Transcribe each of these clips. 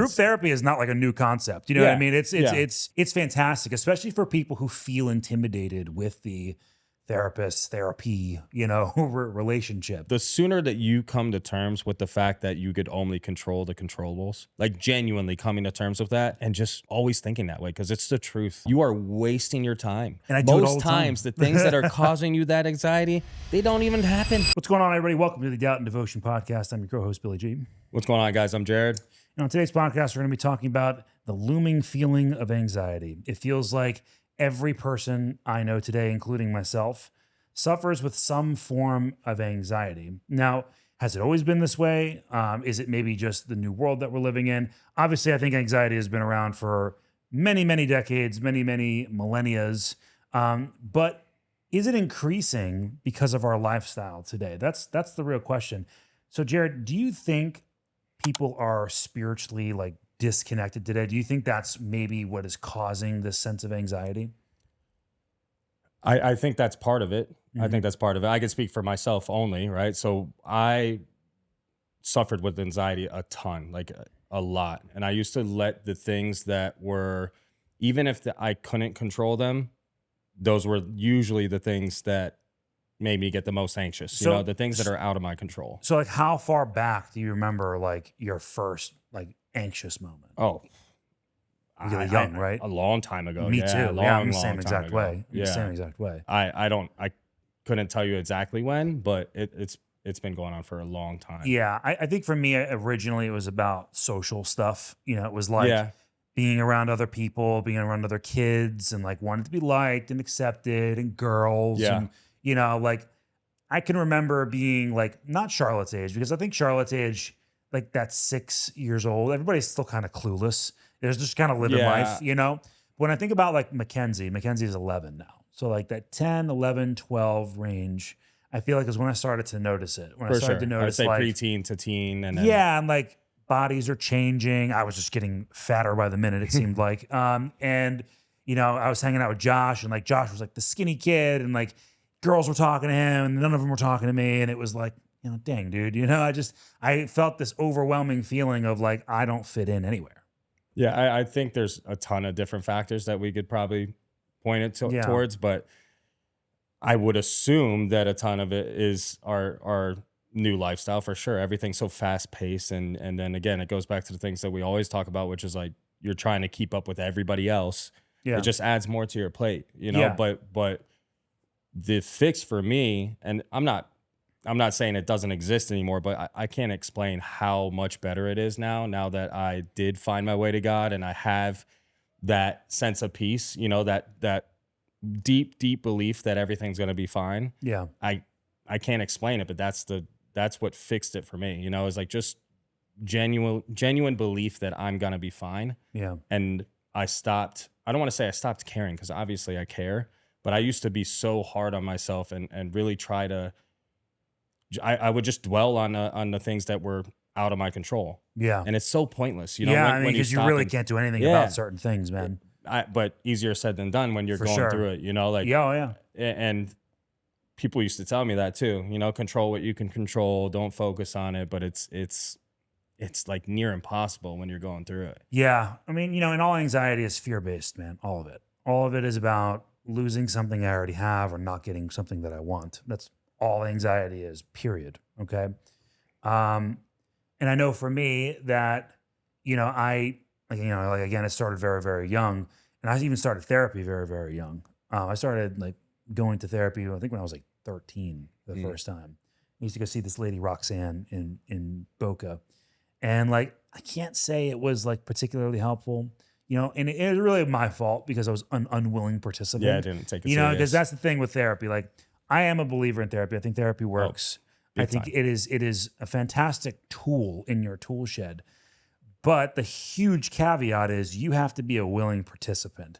Group therapy is not like a new concept. You know what I mean? It's Yeah. it's fantastic, especially for people who feel intimidated with the therapy, relationship. The sooner that you come to terms with the fact that you could only control the controllables, like genuinely coming to terms with that and just always thinking that way, because it's the truth. You are wasting your time. And I do it all Most the time. times, the things that are causing you that anxiety, they don't even happen. What's going on, everybody? Welcome to the Doubt and Devotion podcast. I'm your co-host, Billy G. What's going on, guys? I'm Jarrod. And on today's podcast, we're going to be talking about the looming feeling of anxiety. It feels like every person I know today, including myself, suffers with some form of anxiety. Now, has it always been this way? Is it maybe just the new world that we're living in? Obviously, I think anxiety has been around for many, many decades, many, many millennias. But is it increasing because of our lifestyle today? That's the real question. So, Jarrod, do you think people are spiritually like disconnected today? Do you think that's maybe what is causing this sense of anxiety? I think that's part of it. I Mm-hmm. think that's part of it. I can speak for myself only, right? So I suffered with anxiety a ton, like a lot. And I used to let the things that were, even if I couldn't control them, those were usually the things that made me get the most anxious, So- the things that are out of my control. So, like, how far back do you remember like your first like anxious moment? Oh, Really young, right? A long time ago. Me Yeah, too. long, Yeah, I'm the long same time exact ago. way. I'm Yeah. the same exact way. I couldn't tell you exactly when, but it's been going on for a long time. Yeah, I think for me originally it was about social stuff. It was like Yeah. being around other people, being around other kids, and like wanting to be liked and accepted, and girls, Yeah. and like I can remember being like not Charlotte's age, because I think Charlotte's age, like that's 6 years old. Everybody's still kind of clueless. They're just kind of living Yeah. life. When I think about like Mackenzie's 11 now. So like that 10, 11, 12 range, I feel like is when I started to notice it. When I For started sure. to I'd notice say like, preteen to teen, and then yeah, and like bodies are changing. I was just getting fatter by the minute, it seemed like. And I was hanging out with Josh, and like Josh was like the skinny kid, and like girls were talking to him, and none of them were talking to me. And it was like, dang, dude, I felt this overwhelming feeling of like, I don't fit in anywhere. Yeah, I think there's a ton of different factors that we could probably point it Yeah. towards, but I would assume that a ton of it is our new lifestyle for sure. Everything's so fast paced, and then again, it goes back to the things that we always talk about, which is like you're trying to keep up with everybody else. Yeah. It just adds more to your plate, Yeah. But the fix for me, and I'm not saying it doesn't exist anymore, but I can't explain how much better it is now that I did find my way to God and I have that sense of peace, that deep belief that everything's going to be fine. Yeah. I can't explain it, but that's what fixed it for me. It's like just genuine belief that I'm going to be fine. Yeah. And I don't want to say I stopped caring, because obviously I care, but I used to be so hard on myself and really try to, I would just dwell on the things that were out of my control. Yeah. And it's so pointless, Yeah, when because you stop really and- can't do anything Yeah. about certain things, man. but easier said than done when you're For going sure. through it, like, Yeah, oh, yeah. and people used to tell me that too, control what you can control, don't focus on it, but it's like near impossible when you're going through it. Yeah. I mean, and all anxiety is fear-based, man. All of it. All of it is about losing something I already have or not getting something that I want. That's all anxiety is, period. Okay. And I know for me that, again, it started very, very young. And I even started therapy very, very young. I started like going to therapy, I think when I was like 13 for the first time. I used to go see this lady, Roxanne, in Boca. And like, I can't say it was like particularly helpful, and it was really my fault because I was an unwilling participant. Yeah, I didn't take it because serious. that's the thing with therapy. Like, I am a believer in therapy. I think therapy works. I big think time. it is a fantastic tool in your tool shed. But the huge caveat is you have to be a willing participant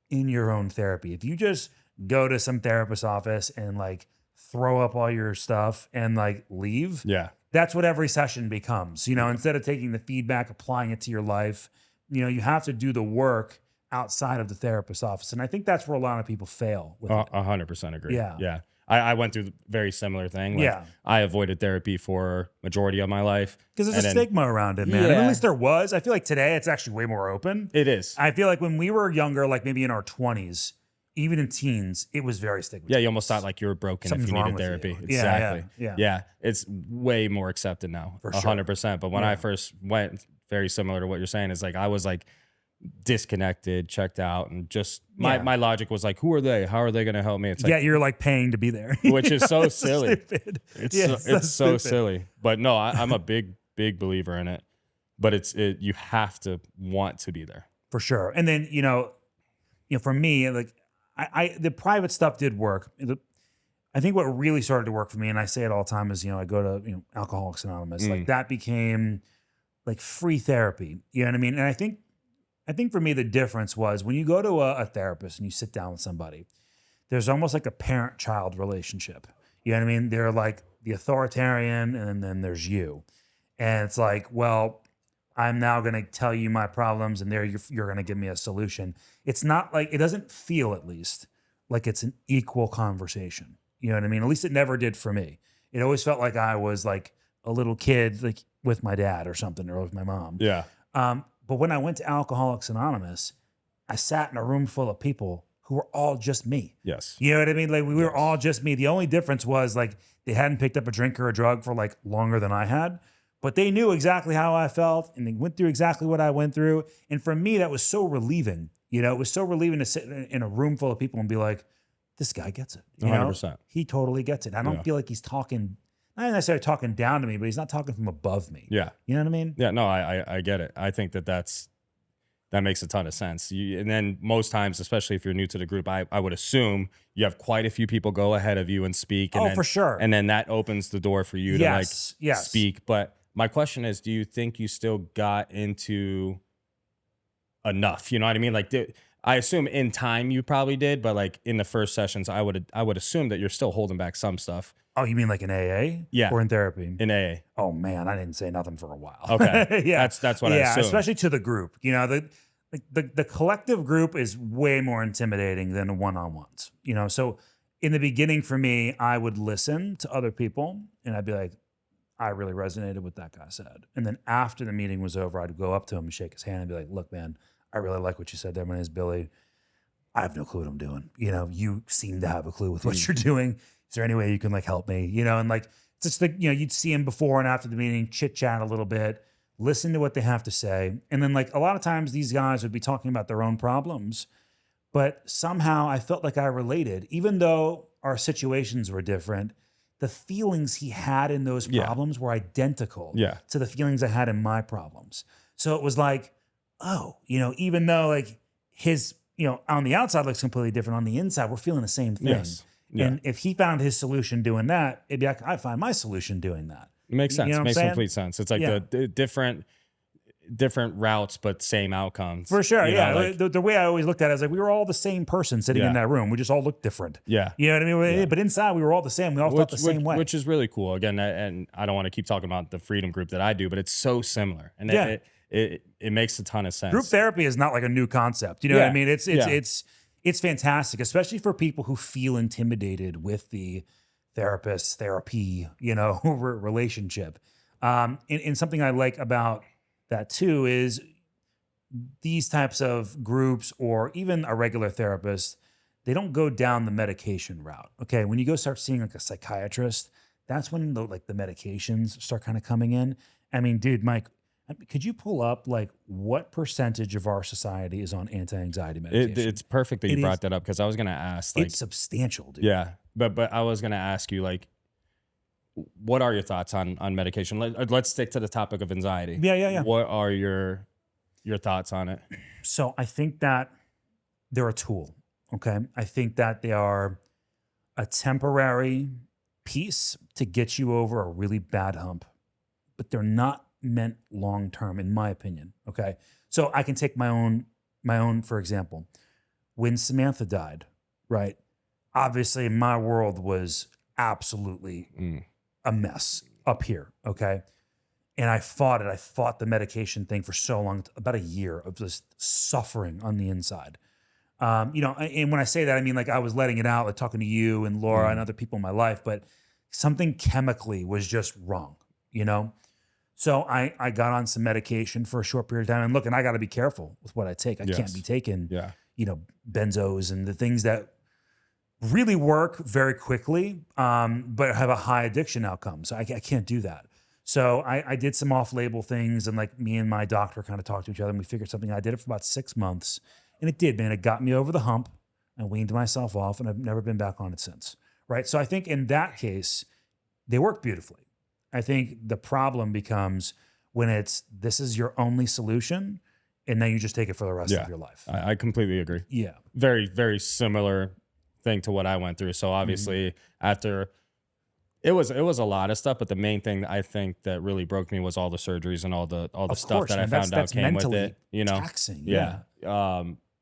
in your own therapy. If you just go to some therapist's office and like throw up all your stuff and like leave, Yeah. that's what every session becomes. Instead of taking the feedback, applying it to your life, you have to do the work outside of the therapist's office. And I think that's where a lot of people fail with it. 100% agree. Yeah. Yeah. I went through a very similar thing. Like Yeah. I avoided therapy for majority of my life. Because there's And a then, stigma around it, man. I mean, at least there was. I feel like today it's actually way more open. it is. I feel like when we were younger, like maybe in our 20s, even in teens, it was very Yeah, stigmatized. you almost thought like you were broken Something's if you wrong needed with therapy. you. Exactly. Yeah. It's way more accepted now. For sure. 100%. But when Yeah. I first went, very similar to what you're saying, is like I was like disconnected, checked out, and just Yeah. my logic was like, who are they? How are they going to help me? It's like, Yeah, you're like paying to be there. which is so It's silly. stupid. It's Yeah, it's so stupid. silly. But no, I'm a big believer in it. But you have to want to be there. For sure. And then, for me, like I the private stuff did work. I think what really started to work for me, and I say it all the time, is I go to Alcoholics Anonymous. Like that became like free therapy. You know what I mean? And I think for me the difference was when you go to a therapist and you sit down with somebody, there's almost like a parent-child relationship. You know what I mean? They're like the authoritarian, and then there's you. And it's like, well, I'm now going to tell you my problems, and you're going to give me a solution. It's not like, it doesn't feel, at least, like it's an equal conversation. You know what I mean? At least it never did for me. It always felt like I was like a little kid, like with my dad or something, or with my mom. Yeah. But when I went to Alcoholics Anonymous, I sat in a room full of people who were all just me. Yes. You know what I mean? Like we were Yes. all just me. The only difference was like they hadn't picked up a drink or a drug for like longer than I had, but they knew exactly how I felt and they went through exactly what I went through. And for me, that was so relieving. It was so relieving to sit in a room full of people and be like, this guy gets it. 100%. He totally gets it. I don't feel like he's talking, not necessarily talking down to me, but he's not talking from above me. Yeah. You know what I mean? Yeah, no, I get it. I think that makes a ton of sense. And then most times, especially if you're new to the group, I would assume you have quite a few people go ahead of you and speak. And then, for sure. And then that opens the door for you to like speak. But my question is, do you think you still got into enough? You know what I mean? Like, I assume in time you probably did, but like in the first sessions, I would assume that you're still holding back some stuff. Oh, you mean like in AA? Yeah. Or in therapy? In AA. Oh man, I didn't say nothing for a while. Okay. Yeah. That's what I assume. Especially to the group. The collective group is way more intimidating than the one-on-ones. So in the beginning for me, I would listen to other people and I'd be like, I really resonated with what that guy said. And then after the meeting was over, I'd go up to him and shake his hand and be like, look, man, I really like what you said there. My name is Billy. I have no clue what I'm doing. You seem to have a clue with what you're doing. Is there any way you can like help me? And like, it's just like, you'd see him before and after the meeting, chit chat a little bit, listen to what they have to say. And then like a lot of times these guys would be talking about their own problems, but somehow I felt like I related, even though our situations were different. The feelings he had in those problems were identical to the feelings I had in my problems. So it was like, oh, even though like his, on the outside looks completely different, on the inside, we're feeling the same thing. Yes. Yeah. And if he found his solution doing that, it'd be like, I find my solution doing that. It makes sense. You know what I'm Makes saying? complete sense. It's like the different routes, but same outcomes. For sure. You Yeah. know, like- the way I always looked at it is like we were all the same person sitting in that room. We just all looked different. Yeah. You know what I mean? Yeah. But inside we were all the same. We all felt the same way. Which is really cool. Again, and I don't want to keep talking about the freedom group that I do, but it's so similar. And it makes a ton of sense. Group therapy is not like a new concept. You know what I mean? It's fantastic, especially for people who feel intimidated with the therapy, relationship. And something I like about that too is these types of groups or even a regular therapist, they don't go down the medication route. Okay. When you go start seeing like a psychiatrist, that's when the medications start kind of coming in. I mean, dude, Mike, could you pull up like what percentage of our society is on anti-anxiety medication? It's perfect that you brought that up because I was going to ask. Like, it's substantial, dude. Yeah. But I was going to ask you, like, what are your thoughts on medication? Let's stick to the topic of anxiety. Yeah. What are your thoughts on it? So I think that they're a tool, okay? I think that they are a temporary piece to get you over a really bad hump, but they're not meant long-term, in my opinion, okay? So I can take my own, for example. When Samantha died, right? Obviously, my world was absolutely a mess up here, okay? And I fought it. I fought the medication thing for so long, about a year of just suffering on the inside. And when I say that, I mean like I was letting it out, like talking to you and Laura and other people in my life, but something chemically was just wrong, you know? So I got on some medication for a short period of time. And look, and I got to be careful with what I take. I can't be taking, Yeah. benzos and the things that really work very quickly, but have a high addiction outcome. So I can't do that. So I did some off-label things, and like me and my doctor kind of talked to each other, and we figured something. I did it for about 6 months, and it did, man. It got me over the hump. I weaned myself off, and I've never been back on it since. Right. So I think in that case, they work beautifully. I think the problem becomes when this is your only solution, and then you just take it for the rest of your life. I completely agree. Yeah. Very, very similar thing to what I went through. So obviously after it was a lot of stuff, but the main thing I think that really broke me was all the surgeries and all the stuff that I found out came with it. Taxing. Yeah.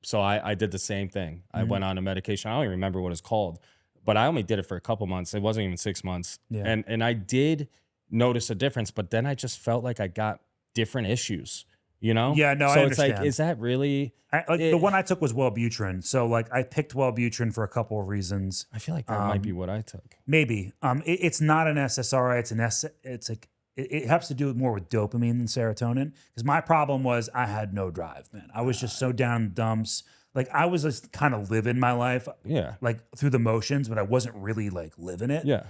So I did the same thing. I went on a medication. I don't even remember what it's called, but I only did it for a couple months. It wasn't even 6 months. Yeah. And I did notice a difference, but then I just felt like I got different issues, Yeah, no, So I it's understand. like, is that really? The one I took was Wellbutrin. So like I picked Wellbutrin for a couple of reasons. I feel like that might be what I took. Maybe. It's not an SSRI. It's like it has to do more with dopamine than serotonin. Because my problem was I had no drive, man. I was just so down in the dumps. Like I was just kind of living my life, Yeah. like through the motions, but I wasn't really like living it. Yeah.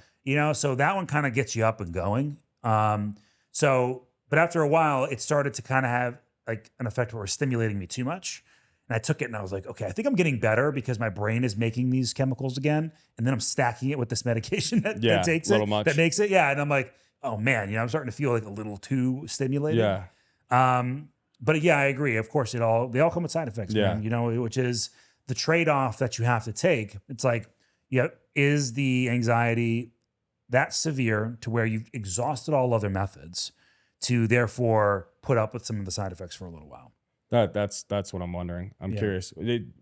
So that one kind of gets you up and going. But after a while, it started to kind of have like an effect where it was stimulating me too much. And I took it and I was like, okay, I think I'm getting better because my brain is making these chemicals again. And then I'm stacking it with this medication that takes it, much. that makes it. Yeah. And I'm like, oh man, I'm starting to feel like a little too stimulated. Yeah. But yeah, I agree. Of course, they all come with side effects, man, which is the trade-off that you have to take. It's like, is the anxiety that severe to where you've exhausted all other methods to therefore put up with some of the side effects for a little while? That's what I'm wondering. I'm curious.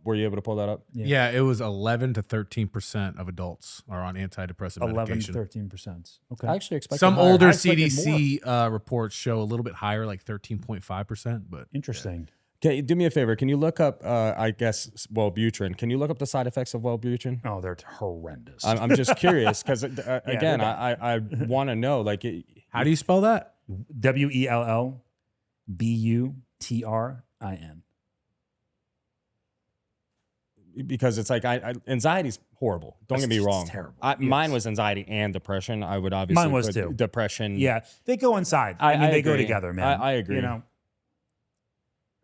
Were you able to pull that up? Yeah, it was 11 to 13% of adults are on antidepressive 11 to medication. 13%. Okay. I actually expected Some higher. older I expected CDC reports show a little bit higher, like 13.5%. But Interesting. Okay, do me a favor. Can you look up, I guess, Wellbutrin? Can you look up the side effects of Wellbutrin? Oh, they're horrendous. I'm just curious because, again, they're I want to know. Like, how do you spell that? WELLBUTRIN. because it's like anxiety's horrible. Don't get me wrong. It's terrible. Mine was anxiety and depression. I would obviously Mine was put too. depression. Yeah, they go inside. I mean, they go agree. together, man. I agree. You know,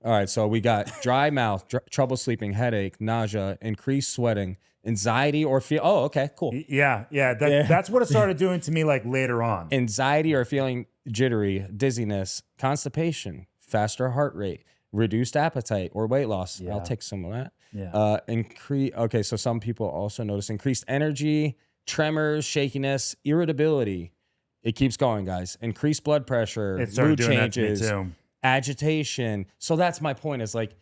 All right, so we got dry mouth, trouble sleeping, headache, nausea, increased sweating, anxiety or feel. Oh, okay, cool. yeah. That's what it started doing to me like later on. Anxiety or feeling jittery, dizziness, constipation, faster heart rate, reduced appetite or weight loss. Yeah. I'll take some of that. Yeah. Okay, so some people also notice increased energy, tremors, shakiness, irritability. It keeps going, guys. Increased blood pressure, It started mood doing changes, that to me too. agitation. So that's my point, is like,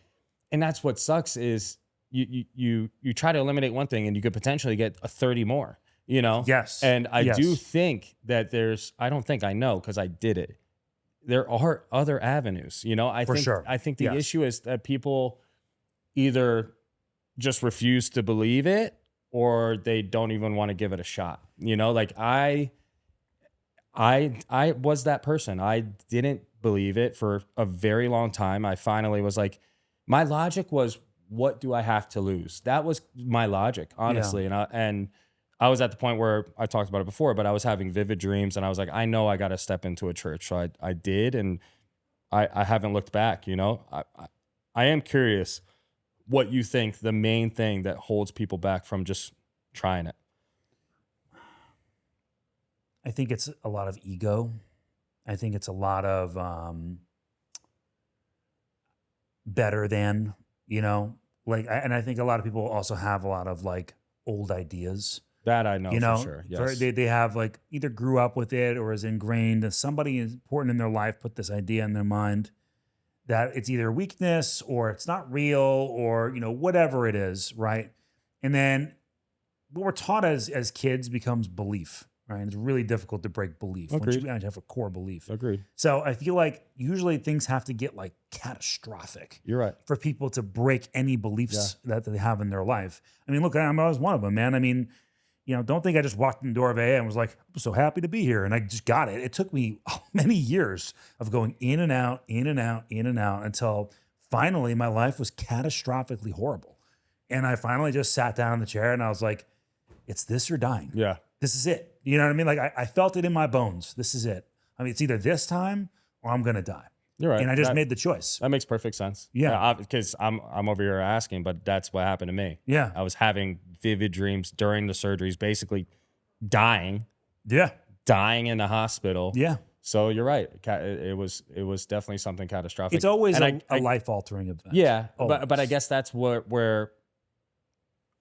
and that's what sucks is you try to eliminate one thing and you could potentially get a 30 more, you know? Yes. And I Yes. do think that I don't think I know because I did it. There are other avenues, you know? I think the Yes. issue is that people either just refuse to believe it or they don't even want to give it a shot. You know, like I was that person. I didn't believe it for a very long time. I finally was like, my logic was, what do I have to lose? That was my logic, honestly. And I was at the point where I talked about it before, but I was having vivid dreams and I was like, I know I got to step into a church. So I did. And I haven't looked back, you know. I am curious what you think the main thing that holds people back from just trying it. I think it's a lot of ego. I think it's a lot of better than, you know, like, and I think a lot of people also have a lot of like old ideas. That I know, You know, for sure. Yes. they have like either grew up with it or is ingrained, and somebody important in their life put this idea in their mind that it's either weakness or it's not real or, you know, whatever it is, right? And then what we're taught as kids becomes belief, right? It's really difficult to break belief once Agreed. you have a core belief. Agreed. So I feel like usually things have to get like catastrophic You're right. for people to break any beliefs that they have in their life. I mean, look, I was one of them, man. I mean, don't think I just walked in the door of AA and was like, I'm so happy to be here. And I just got it. It took me many years of going in and out, in and out, in and out until finally my life was catastrophically horrible. And I finally just sat down in the chair and I was like, it's this or dying. Yeah. This is it. You know what I mean? Like I felt it in my bones. This is it. I mean, it's either this time or I'm going to die. You're right. And I just made the choice. That makes perfect sense. Yeah. Because I'm over here asking, but that's what happened to me. Yeah. I was having vivid dreams during the surgeries, basically dying Yeah. in the hospital. Yeah. So you're right. It was definitely something catastrophic. It's always And a life-altering event. Yeah, Always. but I guess that's where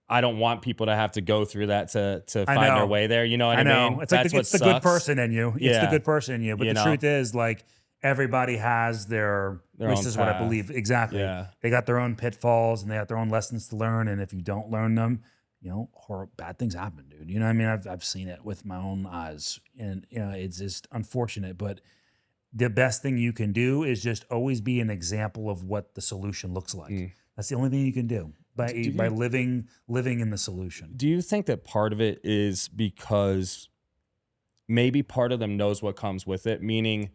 I don't want people to have to go through that to find their way there. You know what I mean? It's like That's it's what the good sucks. person in you. It's the good person in you. But the truth is, like, everybody has their at least own is what I path. believe. Exactly. Yeah. They got their own pitfalls and they got their own lessons to learn. And if you don't learn them, bad things happen, dude. You know what I mean? I've seen it with my own eyes. And, it's just unfortunate. But the best thing you can do is just always be an example of what the solution looks like. That's the only thing you can do by living in the solution. Do you think that part of it is because maybe part of them knows what comes with it, meaning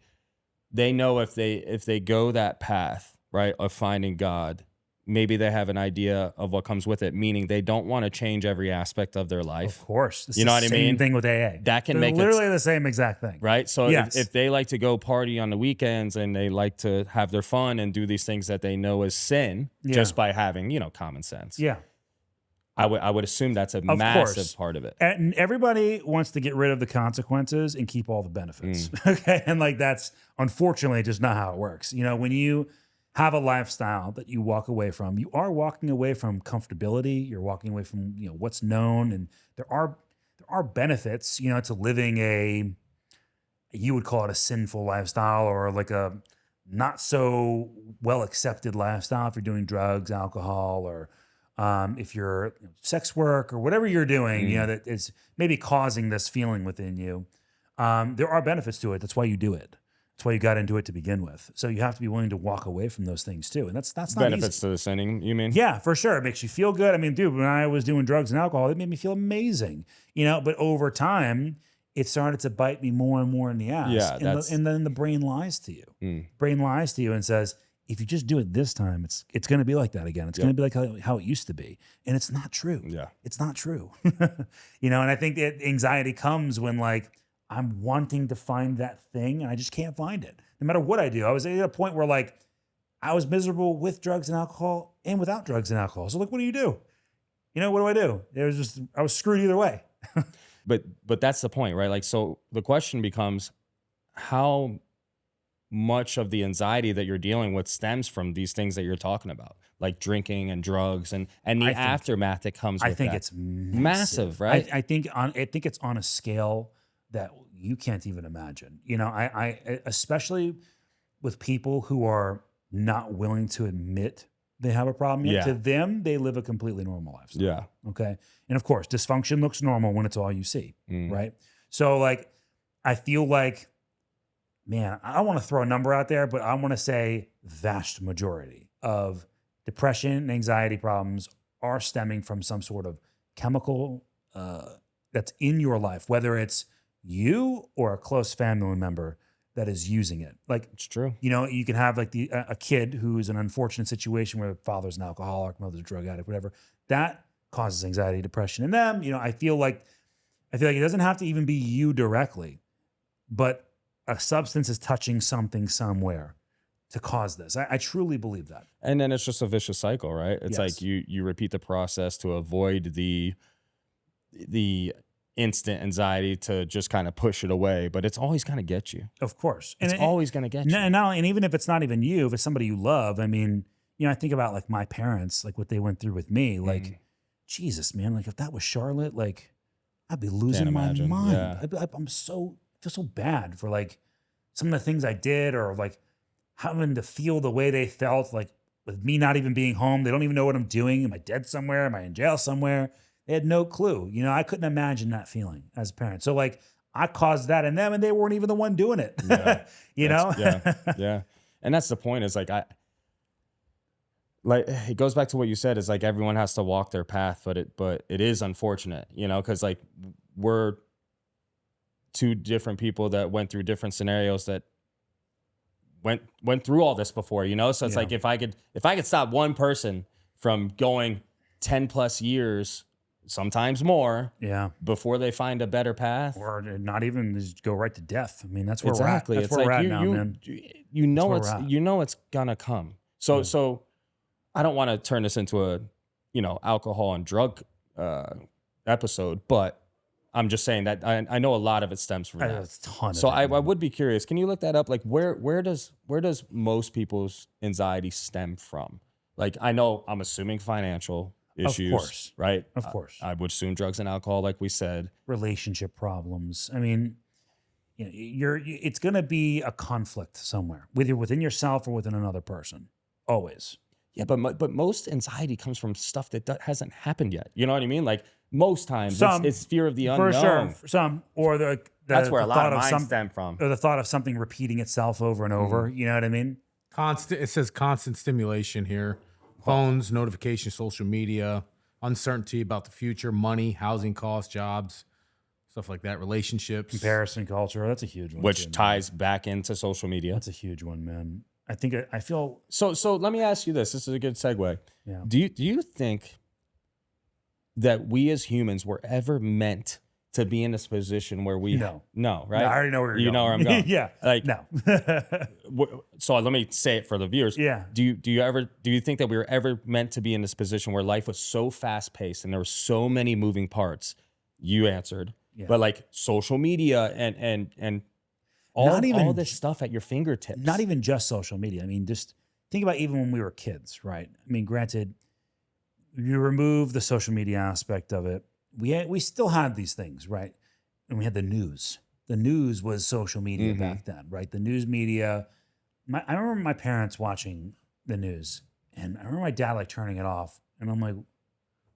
they know if they go that path, right, of finding God, maybe they have an idea of what comes with it, meaning they don't want to change every aspect of their life. Of course. You know what I mean? Same thing with AA. That can They're make literally the same exact thing. right? So Yes. if they like to go party on the weekends and they like to have their fun and do these things that they know is sin just by having, common sense. Yeah. I would assume that's a massive part of it. And everybody wants to get rid of the consequences and keep all the benefits. Okay. And like that's unfortunately just not how it works. When you have a lifestyle that you walk away from, you are walking away from comfortability. You're walking away from, what's known. And there are benefits, to living you would call it a sinful lifestyle or like a not so well accepted lifestyle if you're doing drugs, alcohol, or if you're sex work or whatever you're doing, that is maybe causing this feeling within you. There are benefits to it. That's why you do it. That's why you got into it to begin with. So you have to be willing to walk away from those things too. And that's not Benefits easy. to the sinning, you mean? Yeah, for sure. It makes you feel good. I mean, dude, when I was doing drugs and alcohol, it made me feel amazing. But over time, it started to bite me more and more in the ass. Yeah, and then the brain lies to you. Brain lies to you and says, if you just do it this time, it's going to be like that again. It's going to be like how it used to be. And it's not true. Yeah. It's not true. And I think that anxiety comes when like I'm wanting to find that thing and I just can't find it. No matter what I do. I was at a point where like I was miserable with drugs and alcohol and without drugs and alcohol. So like, what do you do? What do I do? I was screwed either way. But that's the point, right? Like, so the question becomes how much of the anxiety that you're dealing with stems from these things that you're talking about, like drinking and drugs and the aftermath that comes with that. I think it's massive, right? I think it's on a scale that you can't even imagine. I especially with people who are not willing to admit they have a problem yet. Yeah. To them, they live a completely normal lifestyle. Yeah. Okay. And of course, dysfunction looks normal when it's all you see, right? So like, I feel like, man, I don't want to throw a number out there, but I want to say vast majority of depression and anxiety problems are stemming from some sort of chemical that's in your life, whether it's you or a close family member that is using it. Like, It's true. you can have like a kid who's in an unfortunate situation where father's an alcoholic, mother's a drug addict, whatever. That causes anxiety, depression in them. I feel like it doesn't have to even be you directly, but a substance is touching something somewhere to cause this. I truly believe that. And then it's just a vicious cycle, right? It's Yes. like you repeat the process to avoid the instant anxiety to just kind of push it away, but it's always going to get you. Of course. It's always going to get you. And even if it's not even you, if it's somebody you love, I mean, I think about like my parents, like what they went through with me, like, Jesus, man, like if that was Charlotte, like I'd be losing my imagine. mind. Yeah. I feel so bad for like some of the things I did or like having to feel the way they felt, like with me not even being home. They don't even know what I'm doing. Am I dead somewhere? Am I in jail somewhere? They had no clue. I couldn't imagine that feeling as a parent. So like, I caused that in them and they weren't even the one doing it. Yeah. You know? Yeah. And that's the point is like, it goes back to what you said is like, everyone has to walk their path, but it is unfortunate, you know, cause like we're two different people that went through different scenarios that went through all this before, you know? So it's like, if I could stop one person from going 10 plus years, sometimes more, before they find a better path, or not even just go right to death. I mean, that's where exactly. we're at. That's It's where like we're at now, man. You know it's gonna come. So I don't want to turn this into a, you know, alcohol and drug episode, but I'm just saying that I know a lot of it stems from that. That's a ton So of it, I man. would be curious. Can you look that up? Like where does most people's anxiety stem from? Like I know I'm assuming financial issues, course. right? Of course. I would assume drugs and alcohol, like we said. Relationship problems. I mean, you know, it's going to be a conflict somewhere, whether within yourself or within another person. Always. Yeah, but most anxiety comes from stuff that hasn't happened yet. You know what I mean? Like most times, it's fear of the unknown. For sure, for some, or That's where a lot of thought mine stem from. or the thought of something repeating itself over and over. You know what I mean? It says constant stimulation here. Phones, notifications, social media, uncertainty about the future, money, housing costs, jobs, stuff like that, relationships. Comparison culture. That's a huge one. Which too, ties back into social media. That's a huge one, man. I think I feel So let me ask you this. This is a good segue. Yeah. Do you think that we as humans were ever meant to be in this position where we No, right? No, I already know where you're going. You know where I'm going. Yeah. Like No. So let me say it for the viewers. Yeah. Do you think that we were ever meant to be in this position where life was so fast paced and there were so many moving parts? You answered. Yeah. But like social media and all this stuff at your fingertips. Not even just social media. I mean, just think about even when we were kids, right? I mean, granted, you remove the social media aspect of it. We still had these things, right? And we had the news. The news was social media back then, right? The news media. I remember my parents watching the news, and I remember my dad like turning it off, and I'm like,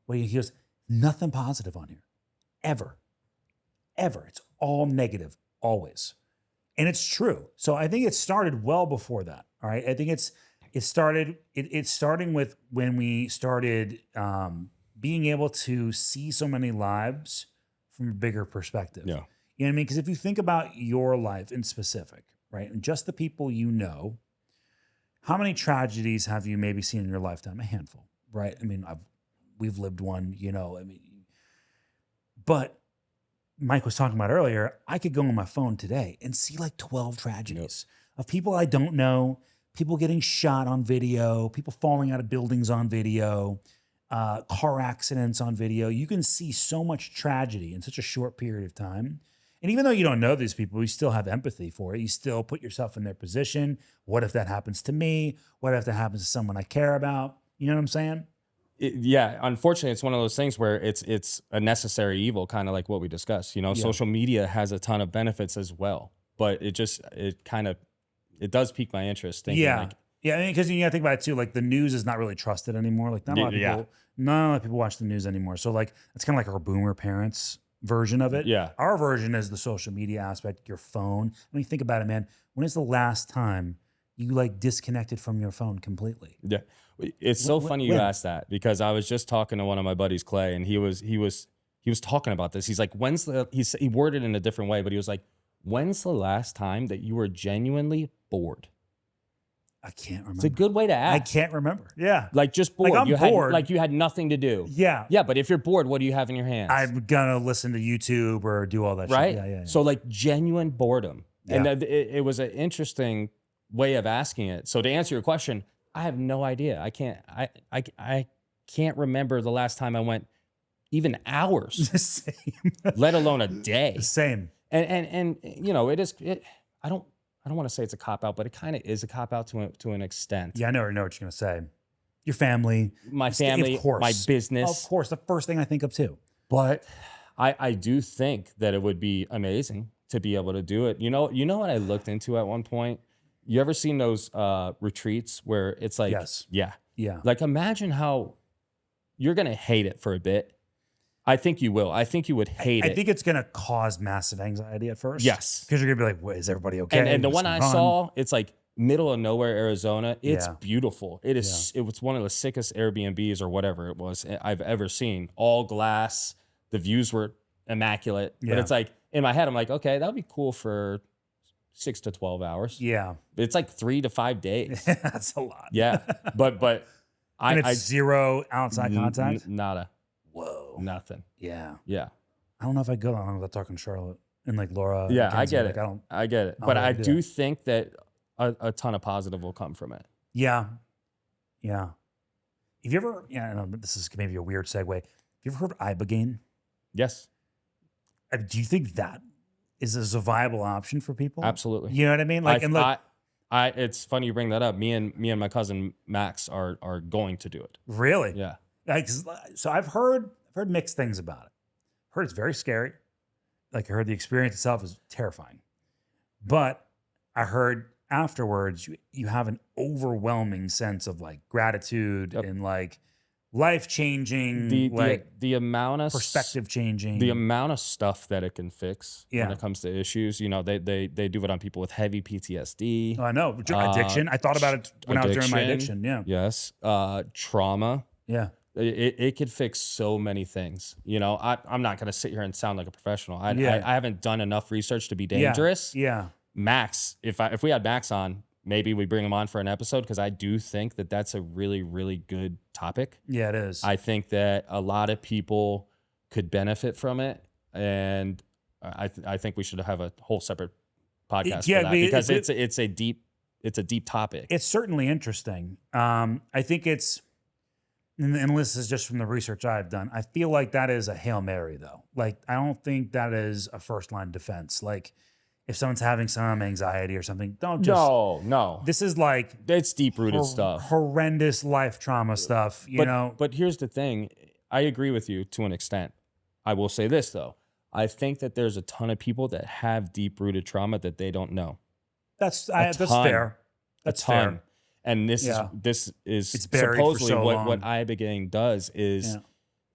"Well," he goes, "Nothing positive on here, ever. It's all negative, always." And it's true. So I think it started well before that. All right. I think it's starting with when we started being able to see so many lives from a bigger perspective. Yeah. You know what I mean? Because if you think about your life in specific, right, and just the people you know, how many tragedies have you maybe seen in your lifetime? A handful, right? I mean, we've lived one, you know. I mean, but Mike was talking about earlier, I could go on my phone today and see like 12 tragedies of people I don't know, people getting shot on video, people falling out of buildings on video, car accidents on video. You can see so much tragedy in such a short period of time. And even though you don't know these people, you still have empathy for it. You still put yourself in their position. What if that happens to me? What if that happens to someone I care about? You know what I'm saying? Yeah, unfortunately, it's one of those things where it's a necessary evil, kind of like what we discussed. You know, social media has a ton of benefits as well, but it does pique my interest. Thinking Yeah, like, yeah. I mean, because you got to think about it too. Like the news is not really trusted anymore. Like not a lot of people, not a lot of people watch the news anymore. So like it's kind of like our boomer parents' version of it. Yeah. Our version is the social media aspect, your phone. I mean, think about it, man. When is the last time you like disconnected from your phone completely? Yeah, it's so funny you asked that because I was just talking to one of my buddies, Clay, and he was talking about this. He's like, he worded it in a different way, but he was like, when's the last time that you were genuinely bored? I can't remember. It's a good way to ask. I can't remember. Yeah. Like just bored. Like, I'm bored. You had nothing to do. Yeah. Yeah, but if you're bored, what do you have in your hands? I'm gonna listen to YouTube or do all that right? shit. Yeah. So like genuine boredom. Yeah. And it was an interesting way of asking it. So to answer your question, I have no idea. I can't remember the last time I went even hours, Same. let alone a day. Same. And you know, I don't want to say it's a cop out, but it kind of is a cop out to an extent. Yeah, I know what you're gonna say. Your family, My family, of course. my business. Of course, the first thing I think of too. But I do think that it would be amazing to be able to do it. You know what I looked into at one point? You ever seen those retreats where it's like, Yes. yeah. Yeah. Like imagine how you're going to hate it for a bit, I think you will. I think you would hate I it. think it's going to cause massive anxiety at first. Yes. Because you're going to be like, "Wait, is everybody okay?" And the What's one I going on? saw, it's like middle of nowhere, Arizona. It's Yeah. beautiful. It is. It was one of the sickest Airbnbs or whatever it was I've ever seen. All glass. The views were immaculate. But Yeah. it's like in my head, I'm like, okay, that would be cool for 6 to 12 hours. Yeah. It's like 3 to 5 days. That's a lot. Yeah. But And it's zero outside contact? Nada. Whoa. Nothing. Yeah. Yeah. I don't know if I go on without talking to Charlotte and like Laura. Yeah, and I Kenzie. get Like, it. I get it. But really I do do that. think that a ton of positive will come from it. Yeah. Yeah. Have you ever, I know this is maybe a weird segue. Have you ever heard of Ibogaine? Yes, Do you think that is a viable option for people? absolutely. You know what I mean? Like, and look, It's funny you bring that up. Me and my cousin Max are going to do it. really? Yeah. Like, so I've heard mixed things about it. Heard it's very scary. Like, I heard the experience itself is terrifying. But I heard afterwards you have an overwhelming sense of like gratitude and like life changing, like the amount of perspective changing. the amount of stuff that it can fix Yeah. when it comes to issues. You know, they do it on people with heavy PTSD. Oh, I know. Addiction. I thought about it when I was during my addiction. Yeah. Yes. Trauma. Yeah. It could fix so many things. You know, I'm not going to sit here and sound like a professional. I haven't done enough research to be dangerous. Yeah. Max, if we had Max on, maybe we bring him on for an episode because I do think that that's a really, really good topic. Yeah, it is. I think that a lot of people could benefit from it, and I think we should have a whole separate podcast for that because it's a deep topic. It's certainly interesting. I think it's, and this is just from the research I've done, I feel like that is a Hail Mary, though. Like, I don't think that is a first line defense. Like, if someone's having some anxiety or something, don't just. No. This is like. It's deep rooted stuff. Horrendous life trauma stuff, you know? But here's the thing. I agree with you to an extent. I will say this, though. I think that there's a ton of people that have deep rooted trauma that they don't know. That's fair. That's fair. And this is It's buried for supposedly so long. what ibogaine does is,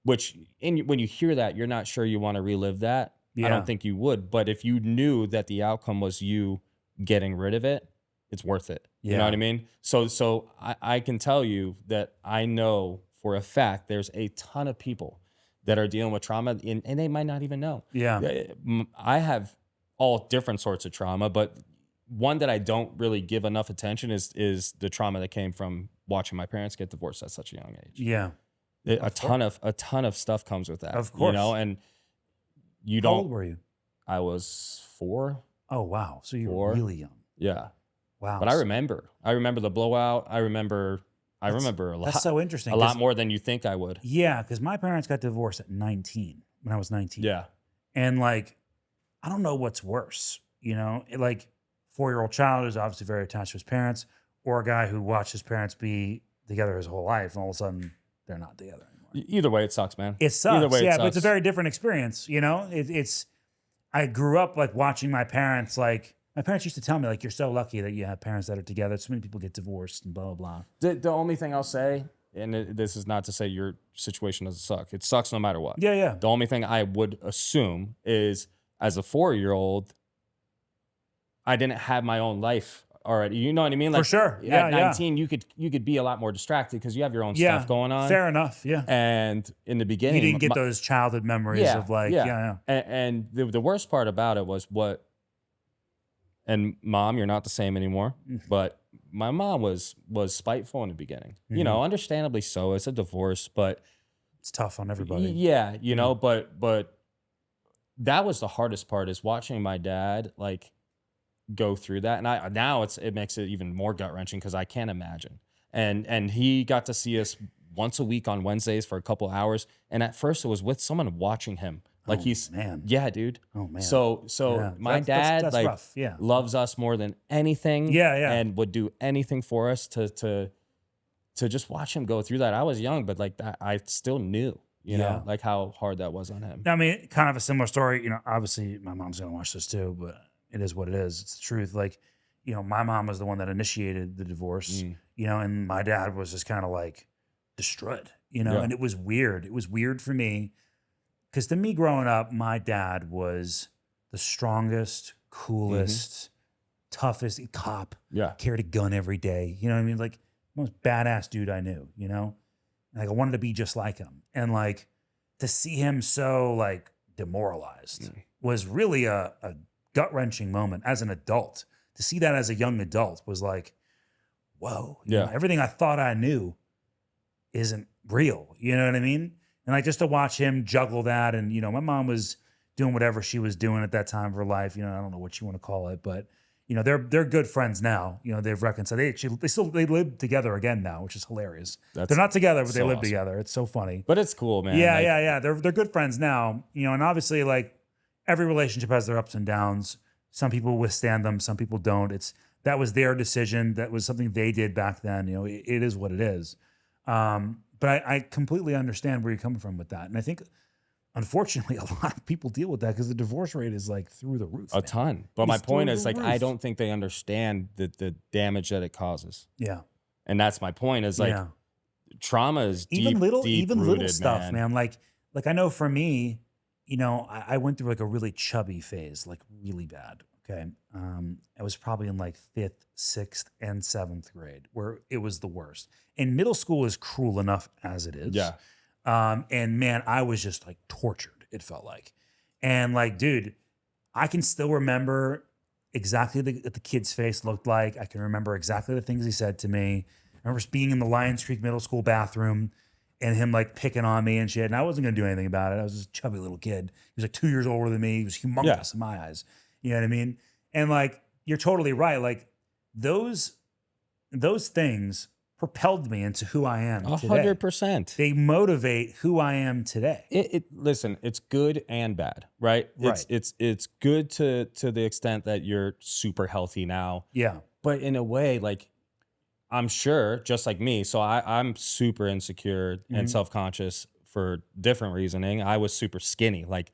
which when you hear that, you're not sure you want to relive that. I don't think you would. But if you knew that the outcome was you getting rid of it, it's worth it. Yeah. You know what I mean? So I can tell you that I know for a fact there's a ton of people that are dealing with trauma and they might not even know. Yeah. I have all different sorts of trauma, but one that I don't really give enough attention is the trauma that came from watching my parents get divorced at such a young age. Yeah. A ton of stuff comes with that. Of course. You know, and you How don't. old were you? I was 4. Oh, wow. So you were 4. really young. Yeah. Wow. But I remember the blowout. I remember a lot. That's so interesting. A lot more than you think I would. Yeah, because my parents got divorced at 19 when I was 19. Yeah. And like, I don't know what's worse, you know, like 4-year-old child who's obviously very attached to his parents, or a guy who watched his parents be together his whole life and all of a sudden they're not together anymore. Either way, it sucks, man. It sucks. Either way, yeah, it but it's a sucks. very different experience, you know? I grew up like watching my parents, like, my parents used to tell me, like, you're so lucky that you have parents that are together. So many people get divorced and blah, blah, blah. The only thing I'll say, and this is not to say your situation doesn't suck. It sucks no matter what. Yeah, yeah. The only thing I would assume is as a 4-year-old, I didn't have my own life already. You know what I mean? Like, For sure. Yeah, at 19, you could be a lot more distracted because you have your own stuff going on. Fair enough. Yeah. And in the beginning, You didn't get those childhood memories of like, yeah. And the worst part about it was and Mom, you're not the same anymore, but my mom was spiteful in the beginning. You know, understandably so. It's a divorce, but It's tough on everybody. yeah, you know, but that was the hardest part is watching my dad like go through that. And now it makes it even more gut wrenching because I can't imagine. And he got to see us once a week on Wednesdays for a couple hours. And at first it was with someone watching him. Like man. Yeah, dude. Oh man. So Yeah. my dad that's like rough. Yeah. loves us more than anything. Yeah. And would do anything for us to just watch him go through that. I was young, but like that, I still knew, you know, like how hard that was on him. I mean, kind of a similar story. You know, obviously my mom's gonna watch this too, but it is what it is. It's the truth. Like, you know, my mom was the one that initiated the divorce. You know, and my dad was just kind of like destroyed. You know, Yeah. and it was weird. It was weird for me Because to me, growing up, my dad was the strongest, coolest, toughest cop. Yeah. Carried a gun every day. You know what I mean? Like most badass dude I knew. You know, and, like I wanted to be just like him, and like to see him so like demoralized was really a gut wrenching moment as an adult. To see that as a young adult was like, whoa, you know, everything I thought I knew isn't real. You know what I mean? And like just to watch him juggle that, and you know, my mom was doing whatever she was doing at that time of her life. You know, I don't know what you want to call it, but you know, they're good friends now. You know, they've reconciled. They live together again now, which is hilarious. They're not together, but they live together. It's so funny. But it's cool, man. Yeah, like, yeah. They're good friends now. You know, and obviously, like every relationship has their ups and downs. Some people withstand them, some people don't. That was their decision. That was something they did back then. You know, it is what it is. But I completely understand where you're coming from with that. And I think, unfortunately, a lot of people deal with that because the divorce rate is like through the roof. A ton. But my point is, like, I don't think they understand the damage that it causes. Yeah. And that's my point is like, trauma is deep, even little rooted, stuff, man. Like I know for me, you know, I went through like a really chubby phase, like really bad. Okay. I was probably in like 5th, 6th, and 7th grade where it was the worst. And middle school is cruel enough as it is. Yeah. And man, I was just like tortured, it felt like. And like, dude, I can still remember exactly what the kid's face looked like. I can remember exactly the things he said to me. I remember being in the Lions Creek Middle School bathroom and him like picking on me and shit. And I wasn't going to do anything about it. I was just a chubby little kid. He was like 2 years older than me. He was humongous in my eyes. You know what I mean? And like, you're totally right. Like those things propelled me into who I am today. 100%. They motivate who I am today. Listen, it's good and bad, right? It's good to the extent that you're super healthy now. Yeah. But in a way, like, I'm sure, just like me, so I'm super insecure and self-conscious for different reasoning. I was super skinny, like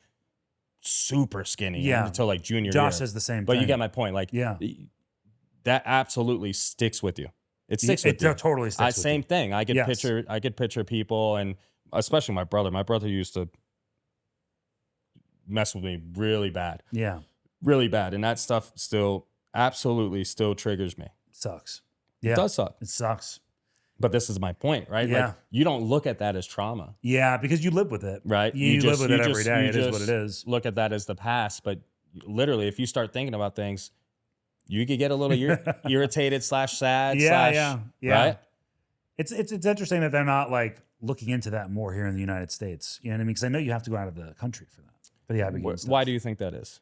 super skinny until like junior year. Josh says the same thing. But you get my point. Like, that absolutely sticks with you. It sticks with you. It totally sticks with Same you. thing. I could picture people, and especially my brother. My brother used to mess with me really bad. Yeah. Really bad. And that stuff absolutely still triggers me. Sucks. Yeah. It does suck. It sucks. But this is my point, right? Yeah. Like, you don't look at that as trauma. Yeah, because you live with it. Right. You live with it every day. It is what it is. Look at that as the past. But literally, if you start thinking about things, you could get a little irritated / sad. Yeah. Right. It's interesting that they're not like looking into that more here in the United States. You know what I mean? Because I know you have to go out of the country for that. For the ibogaine stuff. Why do you think that is?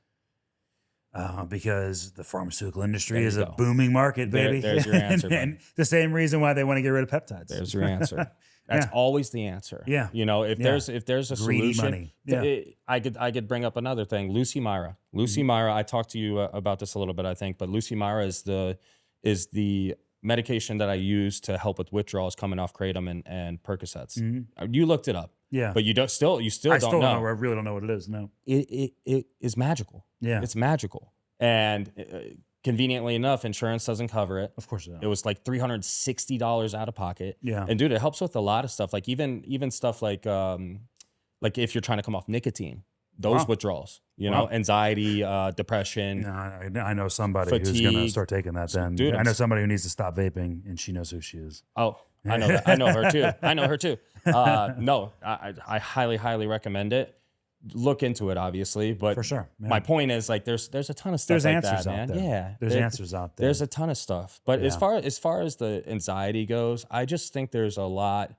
Because the pharmaceutical industry is a booming market, baby. There's your answer. and the same reason why they want to get rid of peptides. There's your answer. That's always the answer. Yeah. You know, if there's a greedy solution, money. Yeah. I could bring up another thing. Lucy Myra. Lucy Myra, I talked to you about this a little bit, I think, but Lucy Myra is the medication that I use to help with withdrawals coming off kratom and Percocets. You looked it up. Yeah. But you still don't know. I really don't know what it is. No. It is magical. Yeah. It's magical. And conveniently enough, insurance doesn't cover it. Of course not. It was like $360 out of pocket. Yeah. And dude, it helps with a lot of stuff. Like even stuff like if you're trying to come off nicotine, those withdrawals, you know, anxiety, depression. I know somebody who's fatigue. going to start taking that then. Dude, I know somebody who needs to stop vaping, and she knows who she is. Oh, I know that. I know her too. I know her too. No, I highly, highly recommend it. Look into it, obviously, but For sure, yeah. my point is, like, there's a ton of stuff There's like answers that, out man. there. Yeah, There's answers out there. There's a ton of stuff, but as Yeah. far as the anxiety goes, I just think there's a lot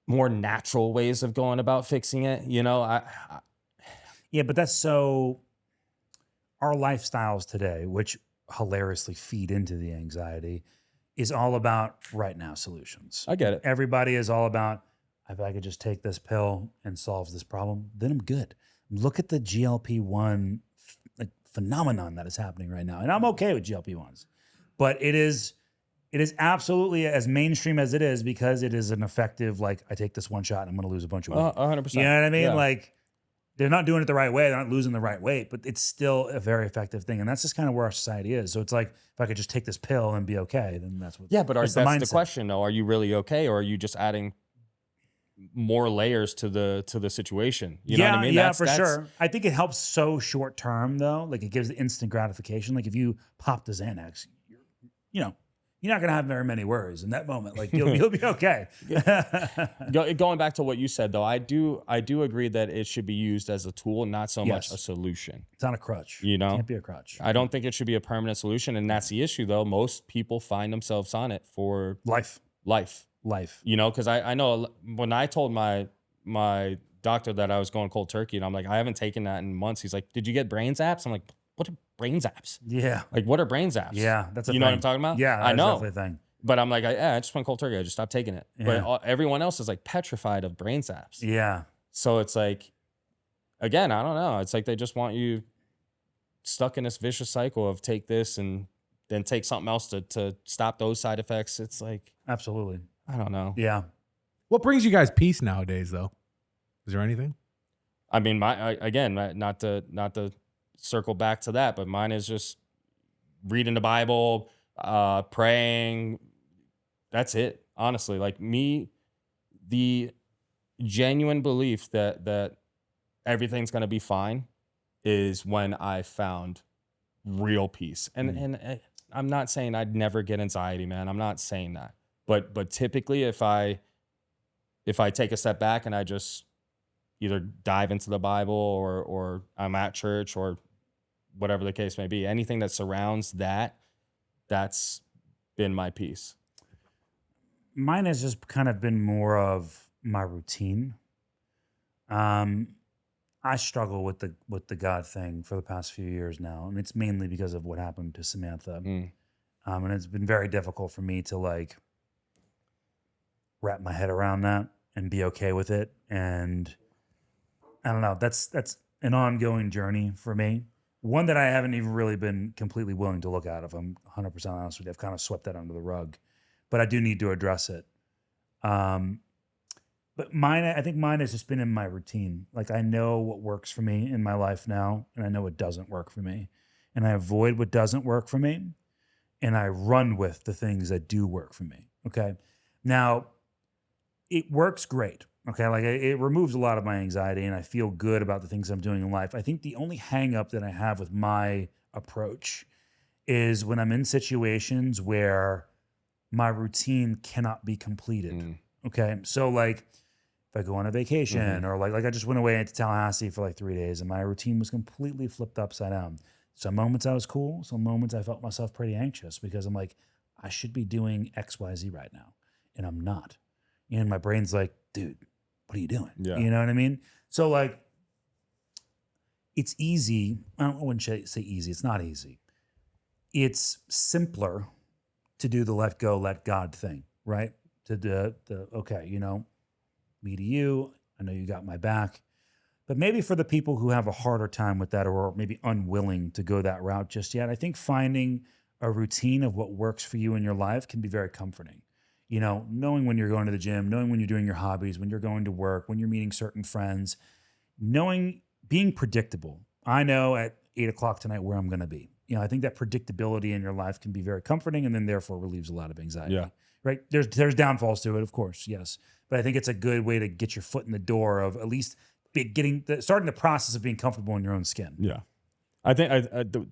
more natural ways of going about fixing it. You know, Yeah, but that's so our lifestyles today, which hilariously feed into the anxiety, is all about right now solutions. I get it. Everybody is all about, if I could just take this pill and solve this problem, then I'm good. Look at the GLP-1 phenomenon that is happening right now. And I'm okay with GLP-1s, but it is absolutely as mainstream as it is because it is an effective, like, I take this one shot and I'm going to lose a bunch of weight. 100%. You know what I mean? Yeah. Like, they're not doing it the right way. They're not losing the right weight, but it's still a very effective thing. And that's just kind of where our society is. So it's like, if I could just take this pill and be okay, then that's what. Yeah, but that's that's the mindset. question, though. Are you really okay, or are you just adding more layers to the situation. You know what I mean? Yeah, for sure. I think it helps so short term though. Like it gives instant gratification. Like if you pop the Xanax, you know, you're not gonna have very many worries in that moment. Like you'll be okay. Going back to what you said though, I do agree that it should be used as a tool, not so much a solution. It's not a crutch. You know, it can't be a crutch. I don't think it should be a permanent solution, and that's the issue though. Most people find themselves on it for Life. You know, because I know when I told my doctor that I was going cold turkey, and I'm like, I haven't taken that in months. He's like, did you get brain zaps? I'm like, what are brain zaps? Yeah. Like, what are brain zaps? Yeah, that's a you thing. know what I'm talking about? Yeah, I know. Definitely a thing. But I'm like, I just went cold turkey. I just stopped taking it. Yeah. But everyone else is like petrified of brain zaps. Yeah. So it's like, again, I don't know. It's like they just want you stuck in this vicious cycle of take this and then take something else to stop those side effects. It's like, Absolutely. I don't know. Yeah. What brings you guys peace nowadays, though? Is there anything? I mean, again, not to circle back to that, but mine is just reading the Bible, praying. That's it. Honestly, like me, the genuine belief that everything's gonna be fine is when I found real peace. And I'm not saying I'd never get anxiety, man. I'm not saying that. But typically, if I take a step back and I just either dive into the Bible or I'm at church or whatever the case may be, anything that surrounds that's been my peace. Mine has just kind of been more of my routine. I struggle with the God thing for the past few years now, and it's mainly because of what happened to Samantha. And it's been very difficult for me to like wrap my head around that and be okay with it. And I don't know, that's an ongoing journey for me. One that I haven't even really been completely willing to look at, if I'm 100% honest with you. I've kind of swept that under the rug, but I do need to address it. But I think mine has just been in my routine. Like I know what works for me in my life now, and I know what doesn't work for me. And I avoid what doesn't work for me, and I run with the things that do work for me. Okay. Now, it works great. Okay. Like it removes a lot of my anxiety, and I feel good about the things I'm doing in life. I think the only hang up that I have with my approach is when I'm in situations where my routine cannot be completed. Okay. So like if I go on a vacation or like I just went away into Tallahassee for like 3 days and my routine was completely flipped upside down. Some moments I was cool. Some moments I felt myself pretty anxious because I'm like, I should be doing X, Y, Z right now. And I'm not. And my brain's like, dude, what are you doing? Yeah. You know what I mean? So like, it's easy. I wouldn't say easy. It's not easy. It's simpler to do the let go, let God thing, right? To the okay, you know, me to you, I know you got my back. But maybe for the people who have a harder time with that or maybe unwilling to go that route just yet, I think finding a routine of what works for you in your life can be very comforting. You know, knowing when you're going to the gym, knowing when you're doing your hobbies, when you're going to work, when you're meeting certain friends, being predictable. I know at 8 o'clock tonight where I'm going to be. You know, I think that predictability in your life can be very comforting and then therefore relieves a lot of anxiety. Yeah. Right? There's downfalls to it, of course, yes. But I think it's a good way to get your foot in the door of at least starting the process of being comfortable in your own skin. Yeah. I think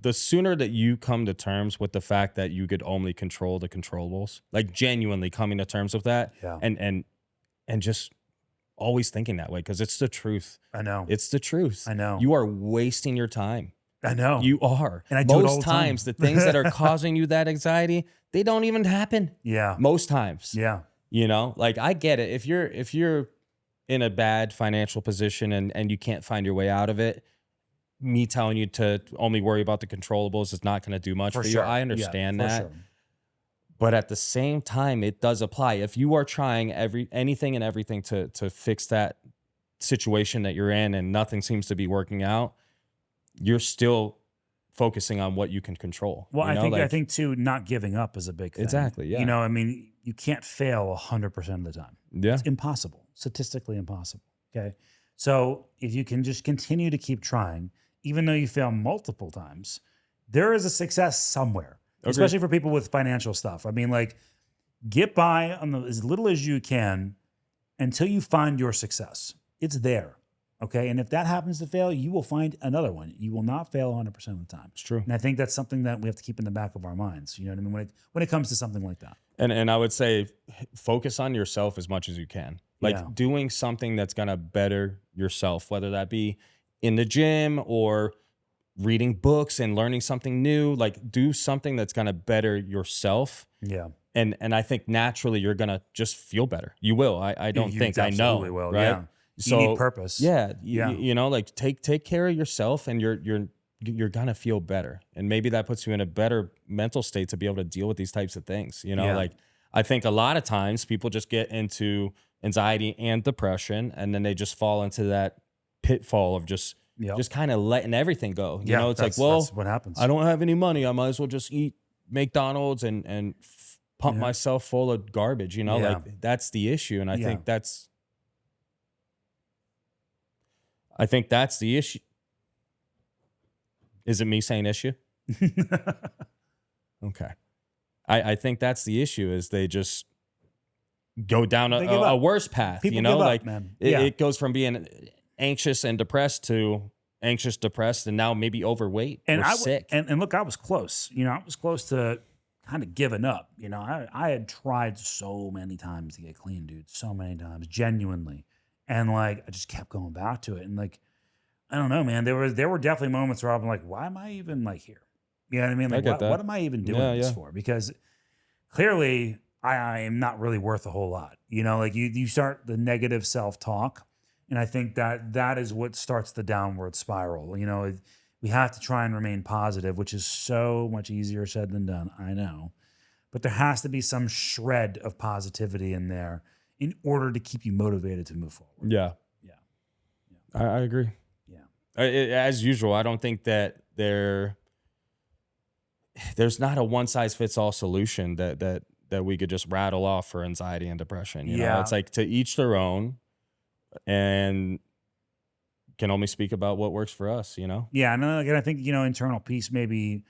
the sooner that you come to terms with the fact that you could only control the controllables, like genuinely coming to terms with that, Yeah. and just always thinking that way, because it's the truth. I know. It's the truth. I know. You are wasting your time. I know. You are. And I do it all most the time. times, the things that are causing you that anxiety, they don't even happen. Yeah. Most times. Yeah. You know, like I get it. If you're in a bad financial position and you can't find your way out of it, me telling you to only worry about the controllables is not going to do much for sure. you. I understand Yeah, for that. sure. But at the same time, it does apply. If you are trying anything and everything to fix that situation that you're in and nothing seems to be working out, you're still focusing on what you can control. Well, you know? I think too, not giving up is a big thing. Exactly, yeah. You know, I mean, you can't fail 100% of the time. Yeah. It's impossible, statistically impossible. Okay. So if you can just continue to keep trying, even though you fail multiple times, there is a success somewhere, especially for people with financial stuff. I mean, like, get by on as little as you can until you find your success. It's there. Okay. And if that happens to fail, you will find another one. You will not fail 100% of the time. It's true. And I think that's something that we have to keep in the back of our minds. You know what I mean? When it comes to something like that. And I would say focus on yourself as much as you can. Like doing something that's going to better yourself, whether that be in the gym or reading books and learning something new. Like do something that's going to better yourself. Yeah. And I think naturally you're going to just feel better. You will. I don't think I know. Absolutely will. Right? Yeah. So, you need purpose. Yeah. You know, like take care of yourself and you're going to feel better. And maybe that puts you in a better mental state to be able to deal with these types of things. You know, like I think a lot of times people just get into anxiety and depression and then they just fall into that pitfall of just kind of letting everything go. You know, it's like, well, that's what happens. I don't have any money. I might as well just eat McDonald's and pump myself full of garbage. You know, like that's the issue. And I think that's the issue. Is it me saying issue? Okay. I think that's the issue is they just go down a worse path. People you know, give up, like man. It goes from being anxious and depressed to anxious, depressed, and now maybe overweight or sick. And look, I was close. You know, I was close to kind of giving up. You know, I had tried so many times to get clean, dude. So many times, genuinely. And like I just kept going back to it. And like, I don't know, man. There were definitely moments where I'm like, why am I even like here? You know what I mean? Like, what am I even doing this for? Because clearly I am not really worth a whole lot. You know, like you start the negative self-talk. And I think that is what starts the downward spiral. You know, we have to try and remain positive, which is so much easier said than done. I know. But there has to be some shred of positivity in there in order to keep you motivated to move forward. Yeah. I agree. Yeah. As usual, I don't think that there's not a one-size-fits-all solution that we could just rattle off for anxiety and depression. You know, it's like to each their own. And can only speak about what works for us, you know? Yeah, and I think, you know, internal peace, maybe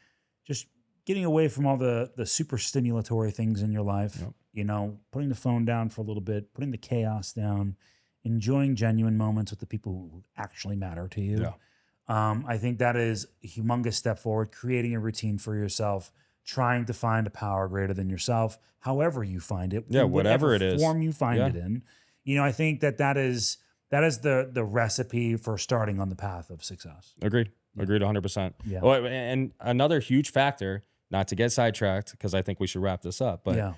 just getting away from all the super stimulatory things in your life, you know, putting the phone down for a little bit, putting the chaos down, enjoying genuine moments with the people who actually matter to you. Yeah. I think that is a humongous step forward, creating a routine for yourself, trying to find a power greater than yourself, however you find it. Yeah, whatever it is. Form you find it in. You know, I think that is the recipe for starting on the path of success. Agreed 100%. Yeah. Oh, and another huge factor, not to get sidetracked, because I think we should wrap this up, but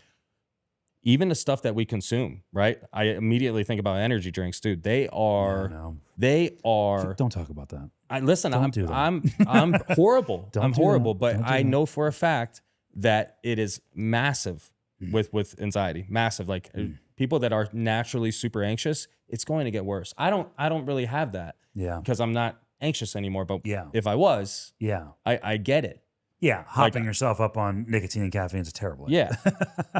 even the stuff that we consume, right? I immediately think about energy drinks, dude. They are. Don't talk about that. I'm horrible. I'm horrible, but I know for a fact that it is massive with anxiety, massive. Like people that are naturally super anxious, it's going to get worse. I don't really have that. Yeah. Because I'm not anxious anymore. But if I was, I get it. Yeah. Hopping yourself up on nicotine and caffeine is a terrible idea.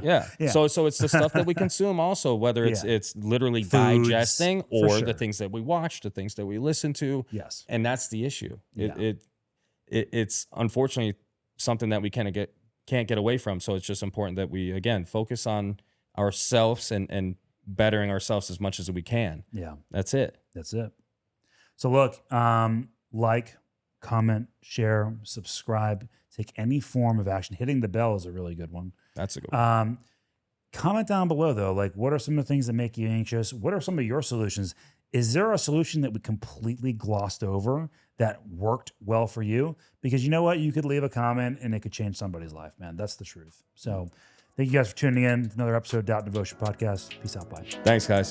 Yeah. So it's the stuff that we consume also, whether it's literally Foods, digesting or the things that we watch, the things that we listen to. Yes. And that's the issue. It's unfortunately something that we can't get away from. So it's just important that we, again, focus on ourselves and bettering ourselves as much as we can. Yeah. That's it. So look, like, comment, share, subscribe, take any form of action. Hitting the bell is a really good one. That's a good one. Comment down below though, like what are some of the things that make you anxious? What are some of your solutions? Is there a solution that we completely glossed over that worked well for you? Because you know what? You could leave a comment and it could change somebody's life, man. That's the truth. So thank you guys for tuning in. Another episode of Doubt and Devotion Podcast. Peace out. Bye. Thanks, guys.